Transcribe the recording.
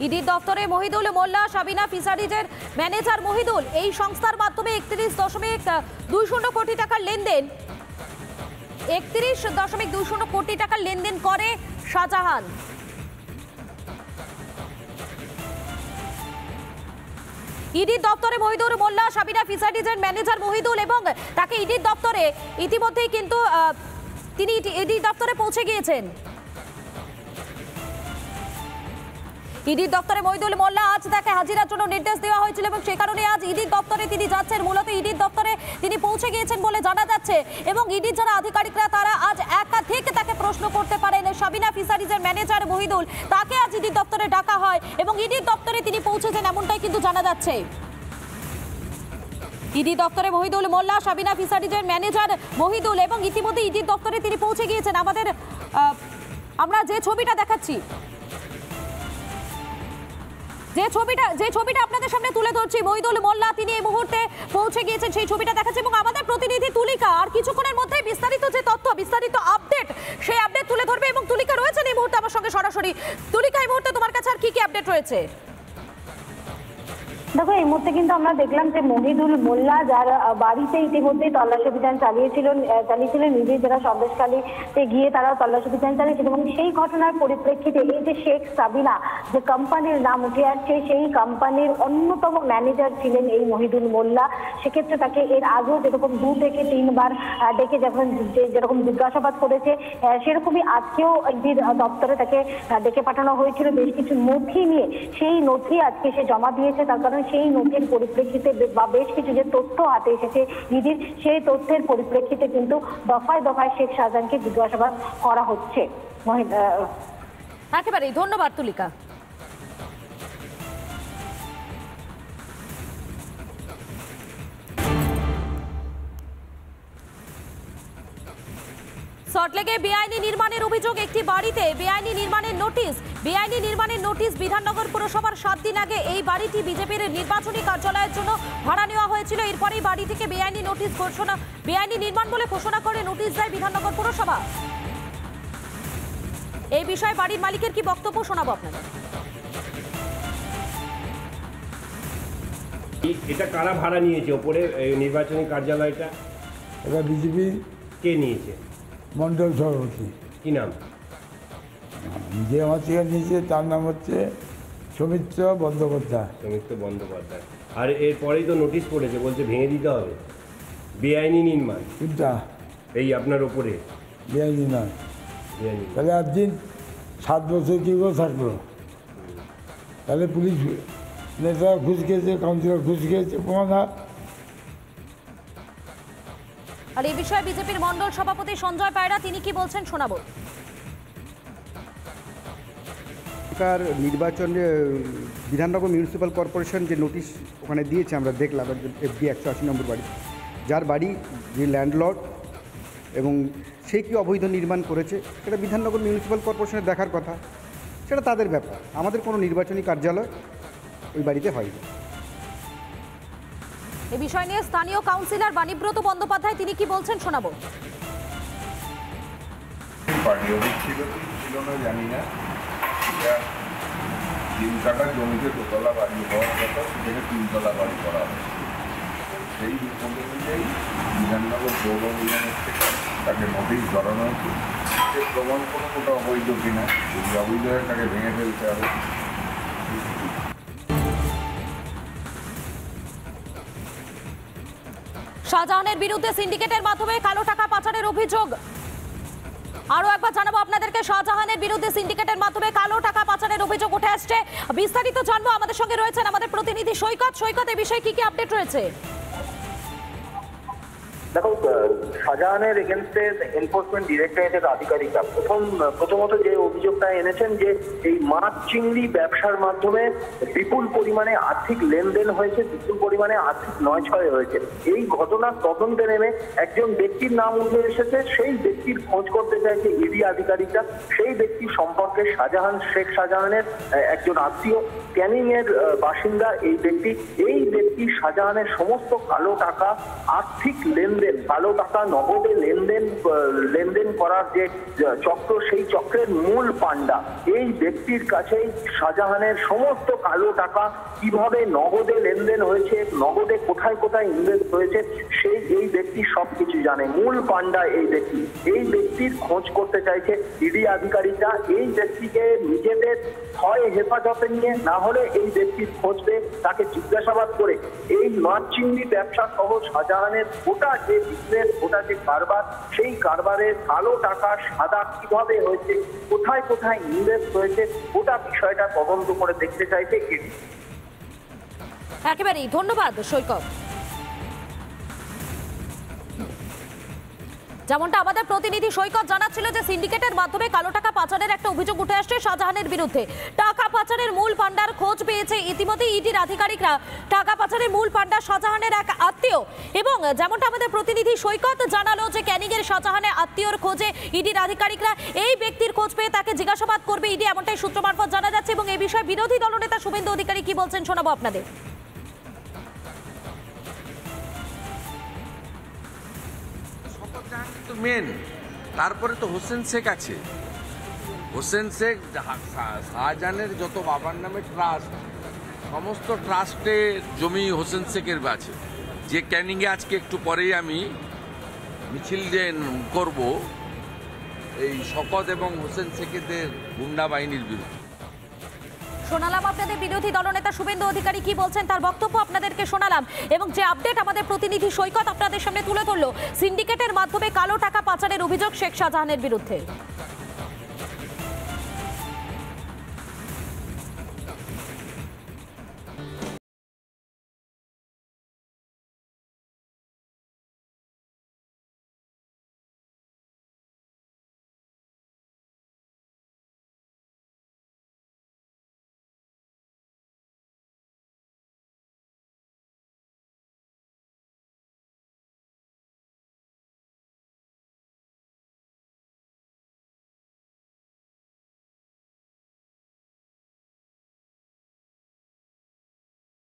ইডির দপ্তরে মহিদুল মোল্লা, সাবিনা ফিশারিজের ম্যানেজার মহিদুল, এই সংস্থার মাধ্যমে 31.20 কোটি টাকার লেনদেন 31.20 কোটি টাকার লেনদেন করে শাহজাহান। ইডির দপ্তরে মহিদুল মোল্লা, সাবিনা ফিশারিজের ম্যানেজার মহিদুল, এবং তাকে ইডির দপ্তরে ইতিমধ্যেই কিন্তু তিনি ইডির দপ্তরে পৌঁছে গিয়েছেন। ইডির দপ্তরে মহিদুল মোল্লা আজ তাকে হাজিরার জন্য নির্দেশ দেওয়া হয়েছিল এবং সে কারণে আজ ইডির দপ্তরে তিনি যাচ্ছেন। মূলত ইডির দপ্তরে তিনি পৌঁছে গিয়েছেন বলে জানা যাচ্ছে এবং ইডির যারা আধিকারিকরা তারা আজ একাধিক তাকে প্রশ্ন করতে পারেন। সাবিনা ফিশারিজের ম্যানেজার মহিদুল, তাকে আজ ইডির দপ্তরে ডাকা হয় এবং ইডির দপ্তরে তিনি পৌঁছেছেন এমনটাই কিন্তু জানা যাচ্ছে। ইডি দপ্তরে মহিদুল মোল্লা, সাবিনা ফিশারিজের ম্যানেজার মহিদুল, এবং ইতিমধ্যে ইডির দপ্তরে তিনি পৌঁছে গিয়েছেন। আমরা যে ছবিটা দেখাচ্ছি, যে ছবিটা আপনাদের সামনে তুলে ধরছি, মহিদুল মোল্লা তিনি এই মুহূর্তে পৌঁছে গিয়েছেন, সেই ছবিটা দেখাচ্ছি এবং আমাদের প্রতিনিধি তুলিকা আর কিছুক্ষণের মধ্যে বিস্তারিত যে তথ্য, বিস্তারিত আপডেট, সেই আপডেট তুলে ধরবে এবং তুলিকা রয়েছেন এই মুহূর্তে আমার সঙ্গে সরাসরি। তুলিকা, এই মুহূর্তে তোমার কাছে আর কি কি আপডেট রয়েছে? দেখো, এই মুহূর্তে কিন্তু আমরা দেখলাম যে মহিদুল মোল্লা, যার বাড়িতে ইতিমধ্যেই তল্লাশি অভিযান চালিয়েছিলেন নিজের যারা সন্দেশখালীতে গিয়ে তারা তল্লাশি অভিযান চালিয়েছিল এবং সেই ঘটনার পরিপ্রেক্ষিতে এই যে শেখ সাবিনা, যে কোম্পানির নাম উঠে আসছে, সেই কোম্পানির অন্যতম ম্যানেজার ছিলেন এই মহিদুল মোল্লা। সেক্ষেত্রে তাকে এর আগেও যেরকম 2 থেকে 3 বার ডেকে যেরকম জিজ্ঞাসাবাদ করেছে, সেরকমই আজকেও ইডির দপ্তরে তাকে ডেকে পাঠানো হয়েছিল বেশ কিছু নথি নিয়ে। সেই নথি আজকে সে জমা দিয়েছে, তার কারণ সেই নথির পরিপ্রেক্ষিতে বা বেশ কিছু যে তথ্য হাতে এসেছে ইডির, সেই তথ্যের পরিপ্রেক্ষিতে কিন্তু দফায় দফায় শেখ শাহজাহানকে জিজ্ঞাসাবাদ করা হচ্ছে। একেবারেই ধন্যবাদ তুলিকা। সল্টলেকে বেআইনি নির্মাণের অভিযোগ, একটি বাড়িতে বেআইনি নির্মাণের নোটিশ বিধাননগর পুরসভার 7 দিন আগে এই বাড়িটি বিজেপির নির্বাচনী কার্যালয়ের জন্য ভাড়া নেওয়া হয়েছিল। এরপরেই বাড়ি থেকে বেআইনি নির্মাণ বলে ঘোষণা করে নোটিশ দেয় বিধাননগর পুরসভা। এই বিষয়ে বাড়ির মালিকের কি বক্তব্য শোনাবো আপনাদের। এটা কারা ভাড়া নিয়েছে ওপরে নির্বাচনী কার্যালয়টা? এটা বিজেপি। কে নিয়েছে? মন্ডল সভাপতি। কি নাম? যে আমার থেকে নিয়েছে তার নাম হচ্ছে সৌমিত্র বন্দ্যোপাধ্যায়। আর এরপরেই তো নোটিশ পড়েছে, বলছে ভেঙে দিতে হবে, বেআইনি নির্মাণ। কোনটা? এই আপনার ওপরে বেআইনি নয়। তাহলে একদিন 7 বছর কী করে থাকলো? তাহলে পুলিশ নেতা ঘুষ খেয়েছে, কাউন্সিলর ঘুষ খেয়েছে, প্রমাণ হয়। আর এই বিষয়ে বিজেপির মন্ডল সভাপতি সঞ্জয় পায়রা তিনি কি বলছেন শোনাবো। নির্বাচনে বিধাননগর মিউনিসিপ্যাল কর্পোরেশন যে নোটিশ ওখানে দিয়েছে আমরা দেখলাম, FD 180 নম্বর বাড়ি, যার বাড়ি যে ল্যান্ডলর্ড এবং সে কি অবৈধ নির্মাণ করেছে সেটা বিধাননগর মিউনিসিপ্যাল কর্পোরেশনের দেখার কথা, সেটা তাদের ব্যাপার। আমাদের কোনো নির্বাচনী কার্যালয় ওই বাড়িতে হয়নি। এই বিষয় নিয়ে স্থানীয় কাউন্সিলর বাণীব্রত বন্দ্যোপাধ্যায় তিনি কি বলছেন শোনাবো। ছিল না জানি না, 3 কাঠা জমিতে 2তলা বাড়ি হওয়ার কথা, সেখানে 3তলা বাড়ি করা হবে। সেই রিপোর্ট অনুযায়ী বিধাননগর পৌর নিগমের থেকে তাকে নোটিশ ধরানো হয়েছে। সে প্রমাণ কোনো কোটা অবৈধ কিনা, যদি অবৈধ হয় তাকে ভেঙে ফেলতে হবে। শাহজাহানের বিরুদ্ধে সিন্ডিকেটের মাধ্যমে কালো টাকা পাচারের অভিযোগ। আরো একবার জানাবো আপনাদেরকে, শাহজাহানের বিরুদ্ধে সিন্ডিকেটের মাধ্যমে কালো টাকা পাচারের অভিযোগ উঠে আসছে। বিস্তারিত জানবো, আমাদের সঙ্গে রয়েছেন আমাদের প্রতিনিধি সৈকত। এই বিষয়ে কি কি আপডেট রয়েছে? দেখো, শাহজাহানের এগেনস্টে এনফোর্সমেন্ট ডিরেক্টরেটের আধিকারিকরা প্রথমত যে অভিযোগটা এনেছেন যে এই মাছ চিংড়ি ব্যবসার মাধ্যমে বিপুল পরিমাণে আর্থিক লেনদেন হয়েছে, বিপুল পরিমাণে আর্থিক নয়ছয় হয়েছে। এই ঘটনার তদন্তে নেমে একজন ব্যক্তির নাম উঠে এসেছে। সেই ব্যক্তির খোঁজ করতে চাইছে ইডি আধিকারিকরা। সেই ব্যক্তির সম্পর্কে শেখ শাহজাহানের একজন আত্মীয়, ক্যানিং এর বাসিন্দা এই ব্যক্তি শাহজাহানের সমস্ত কালো টাকা, আর্থিক লেনদেন, কালো টাকা নগদে লেনদেন করার যে চক্র, সেই চক্রের মূল পান্ডা এই ব্যক্তির কাছেই শাহজাহানের সমস্ত কালো টাকা কিভাবে নগদে লেনদেন হয়েছে, নগদে কোথায় কোথায় ইনভেস্ট হয়েছে, এই ব্যক্তি সবকিছু জানে। মূল পান্ডা এই ব্যক্তির খোঁজ করতে চাইছে ইডি আধিকারিকরা। এই ব্যক্তিকে নিজেদের হয় হেফাজতে নিয়ে, না হলে এই ব্যক্তির খোঁজ পেয়ে তাকে জিজ্ঞাসাবাদ করে এই মাছ চিংড়ি ব্যবসা সহ শাহজাহানের গোটা যে বিজনেস, গোটা যে কারবার, সেই কারবারের কালো টাকা সাদা কিভাবে হয়েছে, কোথায় কোথায় ইনভেস্ট হয়েছে, গোটা বিষয়টা তদন্ত করে দেখতে চাইছে ইডি। একেবারেই ধন্যবাদ সৈকত। যেমনটা আমাদের প্রতিনিধি সৈকত জানাচ্ছিল যে সিন্ডিকেটের মাধ্যমে কালো টাকা পাচারের একটা অভিযোগ উঠে আসছে শাহজাহানের বিরুদ্ধে। টাকা পাচারের মূল পান্ডার খোঁজ পেয়েছে ইতিমধ্যে ইডির আধিকারিকরা। টাকা পাচারের মূল পান্ডা শাহজাহানের এক আত্মীয়, এবং যেমনটা আমাদের প্রতিনিধি সৈকত জানালো যে ক্যানিং এর শাহজাহানের আত্মীয়র খোঁজে ইডির আধিকারিকরা এই ব্যক্তির খোঁজ পেয়ে তাকে জিজ্ঞাসাবাদ করবে ইডি, এমনটাই সূত্র মারফত জানা যাচ্ছে। এবং এই বিষয়ে বিরোধী দলনেতা শুভেন্দু অধিকারী কি বলছেন শোনাবো আপনাদের। মেন, তারপরে তো হোসেন শেখ আছে। হোসেন শেখ শাহজাহানের যত বাবার নামে ট্রাস্ট, সমস্ত ট্রাস্টের জমি হোসেন শেখের আছে। যে ক্যানিংয়ে আজকে একটু পরেই আমি মিছিল করব এই শকত এবং হোসেন শেখেদের গুন্ডা বাহিনীর বিরুদ্ধে। শোনালাম আপনাদের বিরোধী দলনেতা শুভেন্দু অধিকারী কি বলছেন, তার বক্তব্য আপনাদেরকে শোনালাম। এবং যে আপডেট আমাদের প্রতিনিধি সৈকত আপনাদের সামনে তুলে ধরলো, সিন্ডিকেটের মাধ্যমে কালো টাকা পাচারের অভিযোগ শেখ শাহজাহানের বিরুদ্ধে।